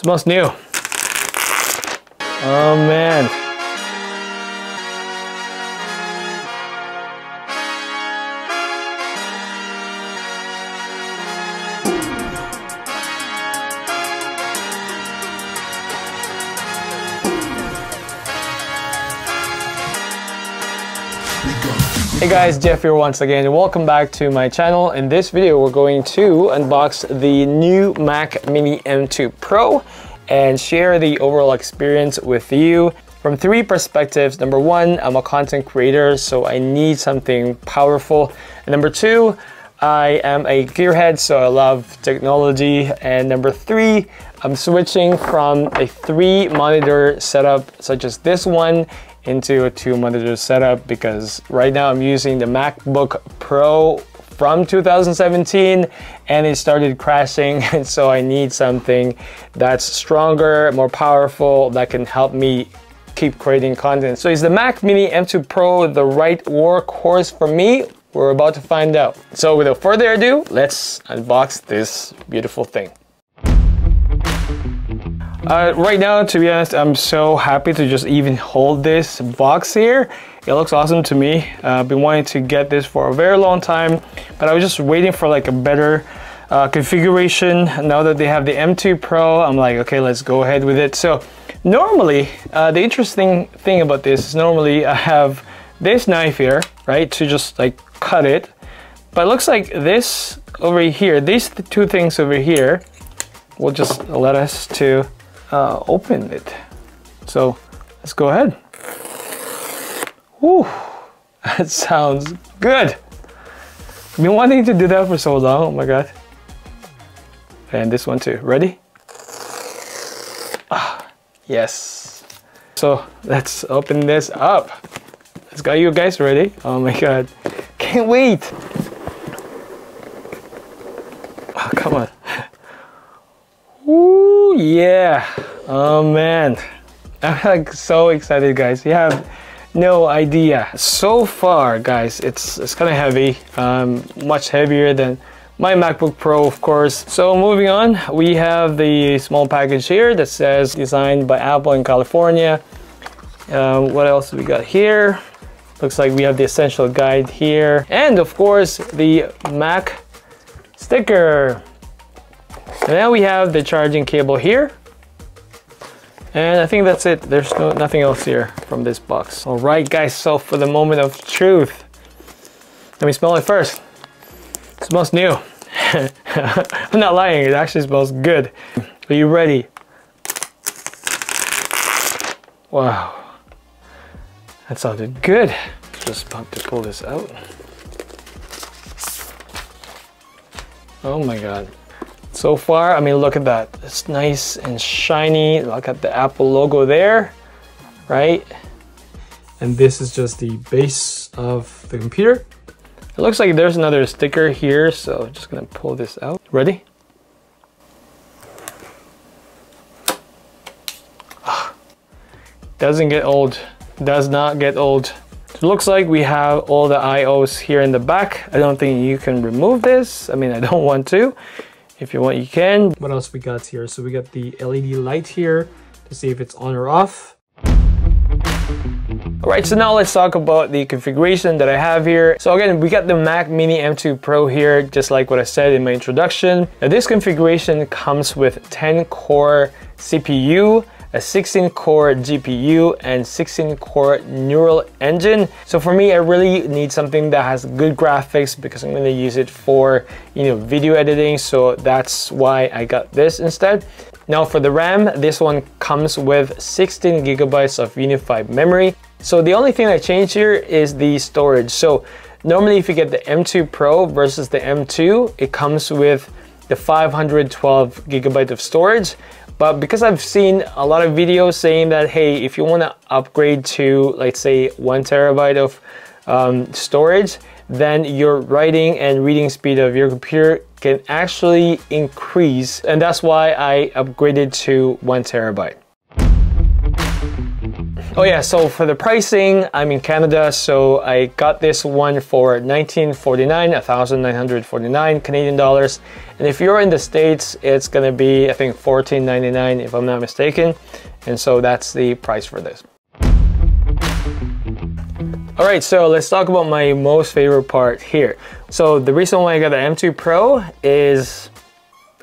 Smells new. Oh man. Hey guys, Jeff here once again and welcome back to my channel. In this video we're going to unbox the new Mac Mini M2 Pro and share the overall experience with you from three perspectives. Number one, I'm a content creator, so I need something powerful. And number two, I am a gearhead, so I love technology. And number three, I'm switching from a 3-monitor setup such as this one into a 2-monitor setup because right now I'm using the MacBook Pro from 2017 and it started crashing, and so I need something that's stronger, more powerful, that can help me keep creating content. So is the Mac Mini M2 Pro the right workhorse for me? We're about to find out. So without further ado, let's unbox this beautiful thing. Right now, to be honest, I'm so happy to just even hold this box here. It looks awesome to me. I've been wanting to get this for a very long time, but I was just waiting for like a better configuration. Now that they have the M2 Pro, I'm like, okay, let's go ahead with it. So normally, the interesting thing about this is normally I have this knife here, right, to just like cut it. But it looks like this over here, these two things over here, will just let us to open it. So let's go ahead. Whew, that sounds good. I've been wanting to do that for so long. Oh my god. And this one too. Ready? Ah, yes. So let's open this up. Let's go. You guys ready? Oh my god. Can't wait. Oh, come on. Ooh, yeah. Oh man, I'm like so excited, guys. You have no idea. So far, guys, it's kind of heavy, much heavier than my MacBook Pro, of course. So moving on, we have the small package here that says designed by Apple in California. What else we got here? Looks like we have the essential guide here, and of course the Mac sticker. And now we have the charging cable here. And I think that's it. There's nothing else here from this box. All right, guys, so for the moment of truth, let me smell it first. It smells new. I'm not lying, it actually smells good. Are you ready? Wow, that sounded good. Just about to pull this out. Oh my god. So far, I mean, look at that. It's nice and shiny. Look at the Apple logo there, right? And this is just the base of the computer. It looks like there's another sticker here, so I'm just gonna pull this out. Ready? Doesn't get old. Does not get old. It looks like we have all the IOs here in the back. I don't think you can remove this. I mean, I don't want to. If you want, you can. What else we got here? So we got the LED light here to see if it's on or off. All right, so now let's talk about the configuration that I have here. So again, we got the Mac Mini M2 Pro here, just like what I said in my introduction. Now this configuration comes with 10-core CPU, a 16-core GPU, and 16-core neural engine. So for me, I really need something that has good graphics because I'm going to use it for, video editing. So that's why I got this instead. Now for the RAM, this one comes with 16 gigabytes of unified memory. So the only thing that changed here is the storage. So normally if you get the M2 Pro versus the M2, it comes with the 512 gigabyte of storage. But because I've seen a lot of videos saying that, hey, if you want to upgrade to, let's say, 1 terabyte of storage, then your writing and reading speed of your computer can actually increase. And that's why I upgraded to 1 terabyte. Oh yeah, so for the pricing, I'm in Canada, so I got this one for $19.49, 1,949 Canadian dollars. And if you're in the States, it's gonna be, I think, $14.99 if I'm not mistaken. And so that's the price for this. All right, so let's talk about my most favorite part here. So the reason why I got the M2 Pro is,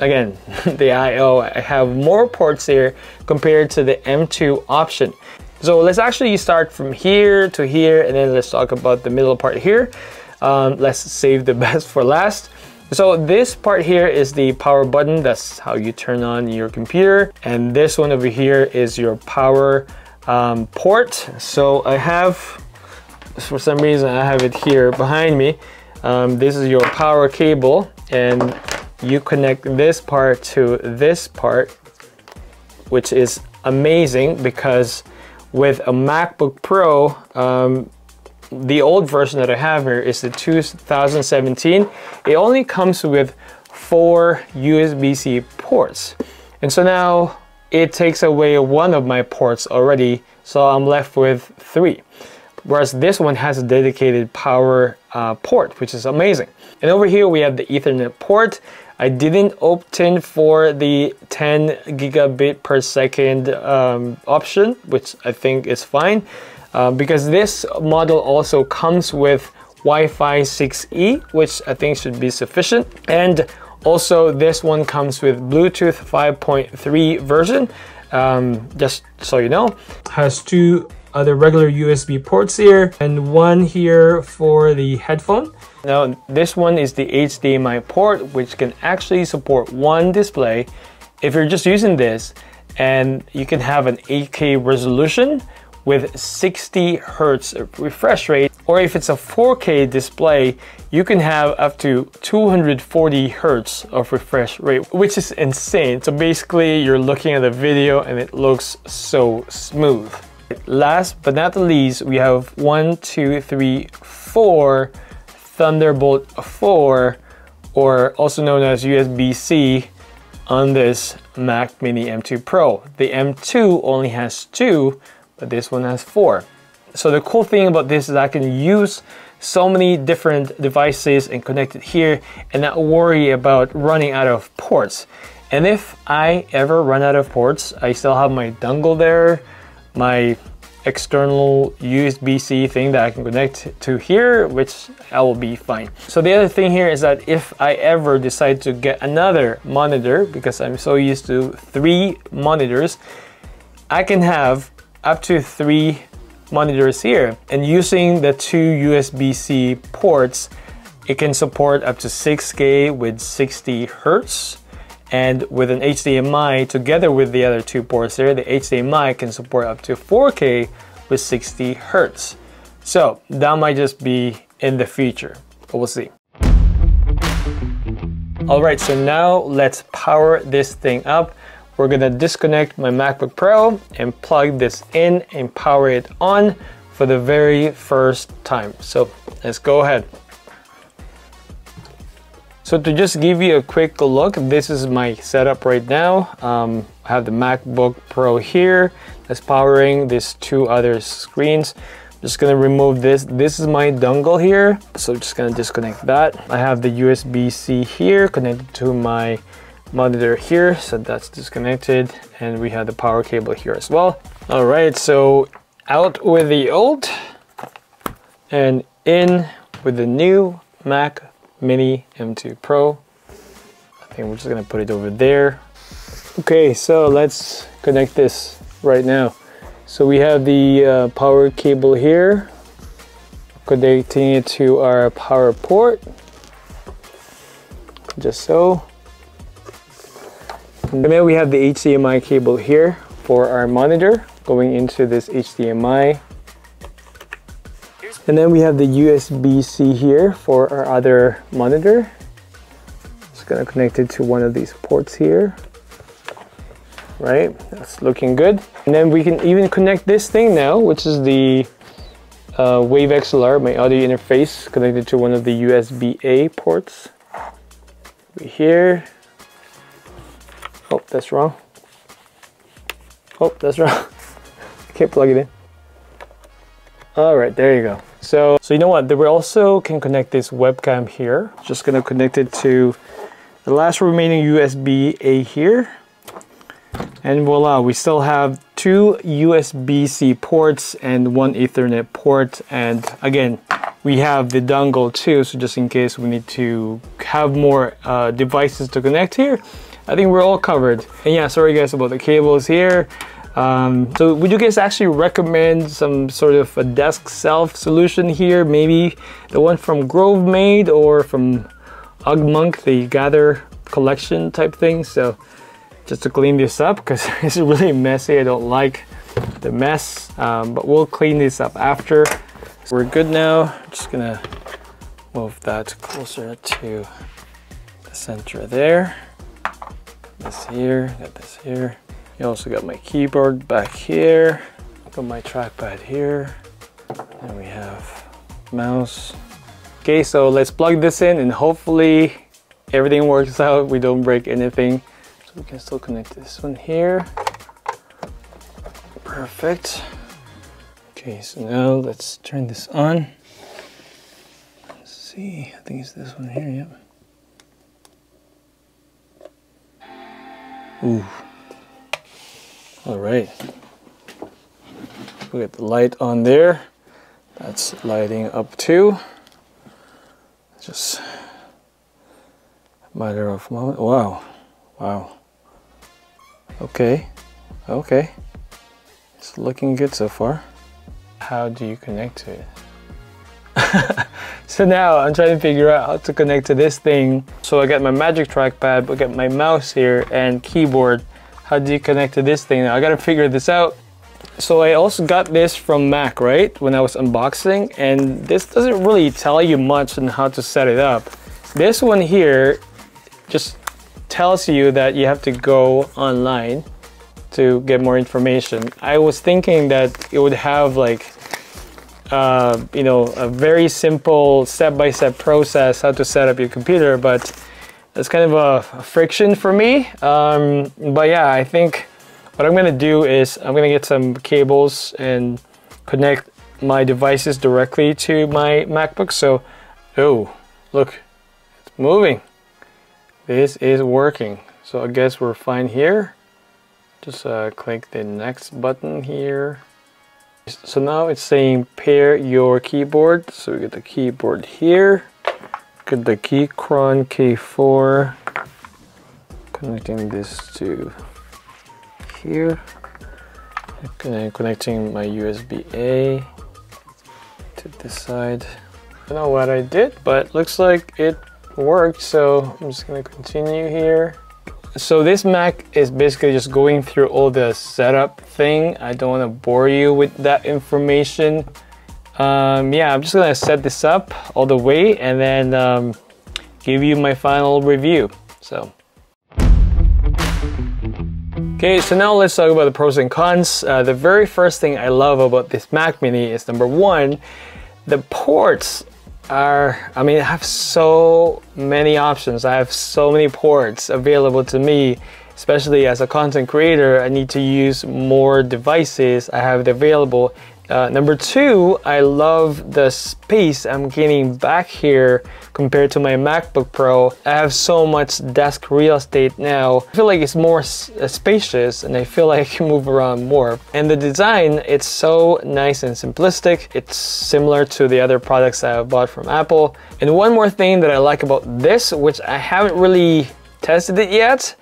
again, the I/O. I have more ports here compared to the M2 option. So let's actually start from here to here, and then let's talk about the middle part here. Let's save the best for last. So this part here is the power button. That's how you turn on your computer. And this one over here is your power port. So I have, for some reason, I have it here behind me. This is your power cable, and you connect this part to this part, which is amazing because with a MacBook Pro, the old version that I have here is the 2017. It only comes with 4 USB-C ports. And so now it takes away one of my ports already, so I'm left with 3. Whereas this one has a dedicated power port, which is amazing. And over here we have the Ethernet port. I didn't opt in for the 10 gigabit per second option, which I think is fine, because this model also comes with Wi-Fi 6E, which I think should be sufficient. And also this one comes with Bluetooth 5.3 version, just so you know. Has 2 other regular USB ports here and 1 here for the headphone. Now this one is the HDMI port, which can actually support 1 display if you're just using this, and you can have an 8K resolution with 60 Hertz refresh rate, or if it's a 4K display, you can have up to 240 Hertz of refresh rate, which is insane. So basically you're looking at a video and it looks so smooth. Last but not the least, we have 4 Thunderbolt 4, or also known as USB-C, on this Mac Mini M2 Pro. The M2 only has 2, but this one has 4. So the cool thing about this is I can use so many different devices and connect it here and not worry about running out of ports. And if I ever run out of ports, I still have my dongle there, my external USB-C thing that I can connect to here, which I will be fine. So the other thing here is that if I ever decide to get another monitor, because I'm so used to 3 monitors, I can have up to 3 monitors here. And using the 2 USB-C ports, it can support up to 6K with 60 Hertz. And with an HDMI, together with the other 2 ports there, the HDMI can support up to 4K with 60 Hertz. So that might just be in the future, but we'll see. All right, so now let's power this thing up. We're gonna disconnect my MacBook Pro and plug this in and power it on for the very first time. So let's go ahead. So to just give you a quick look, this is my setup right now. I have the MacBook Pro here that's powering these 2 other screens. Just gonna remove this. This is my dongle here, so just gonna disconnect that. I have the USB-C here connected to my monitor here, so that's disconnected, and we have the power cable here as well. All right, so out with the old and in with the new Mac Mini M2 Pro. I think we're just gonna put it over there. Okay, so let's connect this right now. So we have the power cable here, connecting it to our power port, just so. And then we have the HDMI cable here for our monitor going into this HDMI. And then we have the USB-C here for our other monitor. Just gonna connect it to one of these ports here. Right, that's looking good. And then we can even connect this thing now, which is the Wave XLR, my audio interface, connected to one of the USB-A ports. Over here. Oh, that's wrong. Oh, that's wrong. I can't plug it in. All right, there you go. So you know what? We also can connect this webcam here. Just gonna connect it to the last remaining USB-A here. And voila, we still have 2 USB-C ports and 1 Ethernet port. And again, we have the dongle too, so just in case we need to have more devices to connect here, I think we're all covered. And yeah, sorry guys about the cables here. So would you guys actually recommend some sort of a desk shelf solution here? Maybe the one from Grove Made or from Ugmonk, the Gather collection type thing. So just to clean this up, because it's really messy. I don't like the mess, but we'll clean this up after. So we're good now. Just gonna move that closer to the center there. This here, got this here. You also got my keyboard back here. Got my trackpad here. And we have mouse. Okay, so let's plug this in and hopefully everything works out. We don't break anything. So we can still connect this one here. Perfect. Okay, so now let's turn this on. Let's see, I think it's this one here, yep. Ooh. All right. We got the light on there. That's lighting up too. Just a matter of a moment. Wow. Wow. Okay. Okay. It's looking good so far. How do you connect to it? So now I'm trying to figure out how to connect to this thing. So I got my Magic Trackpad, I got my mouse here and keyboard. How do you connect to this thing? Now I gotta figure this out. So I also got this from Mac, right? When I was unboxing, and this doesn't really tell you much on how to set it up. This one here just tells you that you have to go online to get more information. I was thinking that it would have like you know, a very simple step-by-step process how to set up your computer, but it's kind of a friction for me. But yeah, I think what I'm gonna do is I'm gonna get some cables and connect my devices directly to my MacBook. So, oh, look, it's moving. This is working. So I guess we're fine here. Just click the next button here. So now it's saying pair your keyboard. So we get the keyboard here. Get the Keychron K4. Connecting this to here. And connecting my USB-A to this side. I don't know what I did, but looks like it worked. So I'm just gonna continue here. So this Mac is basically just going through all the setup thing. I don't want to bore you with that information. Yeah, I'm just gonna set this up all the way and then give you my final review. So okay, so now let's talk about the pros and cons. The very first thing I love about this Mac Mini is #1, the ports are, I mean, I have so many options. I have so many ports available to me, especially as a content creator. I need to use more devices. I have it available. #2, I love the space I'm getting back here compared to my MacBook Pro. I have so much desk real estate now. I feel like it's more spacious and I feel like I can move around more. And the design, it's so nice and simplistic. It's similar to the other products that I've bought from Apple. And one more thing that I like about this, which I haven't really tested it yet,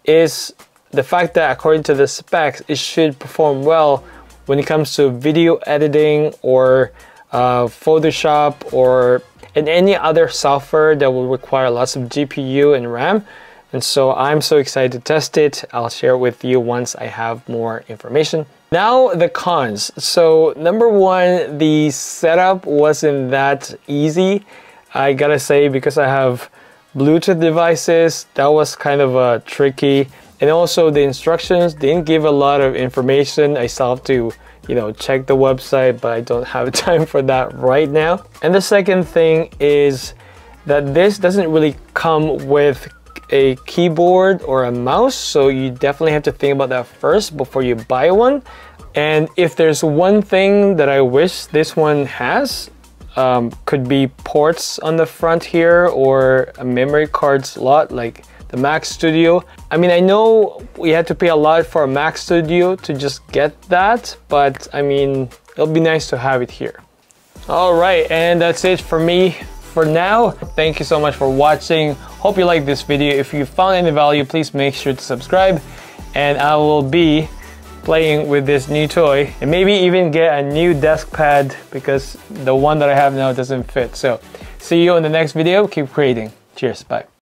is the fact that according to the specs, it should perform well when it comes to video editing or Photoshop or in any other software that will require lots of GPU and RAM. And so I'm so excited to test it. I'll share it with you once I have more information. Now the cons. So #1, the setup wasn't that easy. I gotta say, because I have Bluetooth devices, that was kind of tricky. And also the instructions didn't give a lot of information. I still have to, you know, check the website, but I don't have time for that right now. And the second thing is that this doesn't really come with a keyboard or a mouse, so you definitely have to think about that first before you buy one. And if there's one thing that I wish this one has, could be ports on the front here or a memory card slot like the Mac Studio. I mean, I know we had to pay a lot for a Mac Studio to just get that, but I mean, it'll be nice to have it here. All right, and that's it for me for now. Thank you so much for watching. Hope you liked this video. If you found any value, please make sure to subscribe, and I will be playing with this new toy and maybe even get a new desk pad because the one that I have now doesn't fit. So see you in the next video. Keep creating. Cheers. Bye.